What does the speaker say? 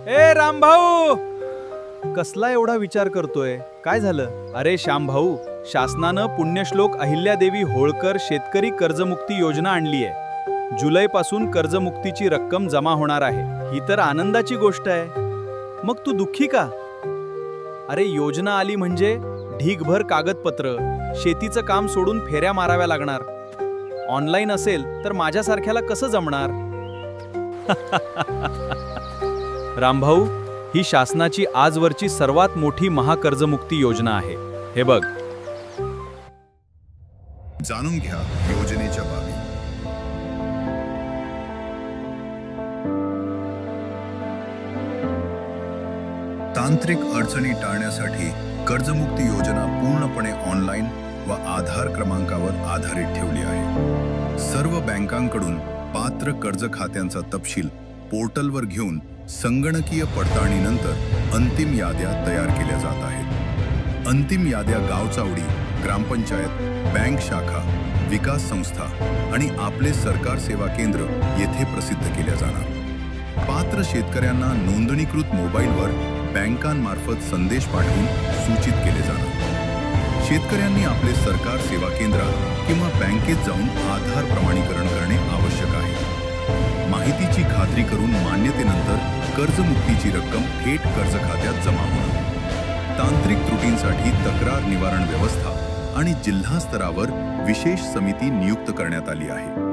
ए रामभाऊ, कसला एवढा विचार करतोय? काय झालं? अरे श्यामभाऊ, शासनानं पुण्यश्लोक अहिल्यादेवी होळकर शेतकरी कर्जमुक्ती योजना आणली आहे. जुलैपासून कर्जमुक्तीची रक्कम जमा होणार आहे. ही तर आनंदाची गोष्ट आहे. मग तू दुःखी का? अरे योजना आली म्हणजे ढीगभर कागदपत्र, शेतीचं काम सोडून फेऱ्या माराव्या लागणार. ऑनलाईन असेल तर माझ्यासारख्याला कसं जमणार? रामभाऊ, ही शासनाची आजवरची सर्वात मोठी महाकर्जमुक्ती योजना आहे. हे बघ. जाणून घ्या योजनेच्या बाबी. तांत्रिक अडचणी टाळण्यासाठी कर्जमुक्ती योजना पूर्णपणे ऑनलाईन व आधार क्रमांकावर आधारित ठेवली आहे. सर्व बँकांकडून पात्र कर्ज खात्यांचा तपशील पोर्टलवर घेऊन संगणकीय पडताळणीनंतर अंतिम याद्या तयार केल्या जात आहेत. अंतिम याद्या गावचावडी, ग्रामपंचायत, बँक शाखा, विकास संस्था आणि आपले सरकार सेवा केंद्र येथे प्रसिद्ध केल्या जाणार. पात्र शेतकऱ्यांना नोंदणीकृत मोबाईलवर बँकांमार्फत संदेश पाठवून सूचित केले जाणार. शेतकऱ्यांनी आपले सरकार सेवा केंद्रात किंवा बँकेत जाऊन आधार प्रमाणीकरण करणे आवश्यक आहे. माहितीची खात्री करून मान्यतेनंतर कर्जमुक्तीची रक्कम थेट कर्ज खात्यात जमा होणार. तांत्रिक त्रुटींसाठी तक्रार निवारण व्यवस्था आणि जिल्हा स्तरावर विशेष समिती नियुक्त करण्यात आली आहे.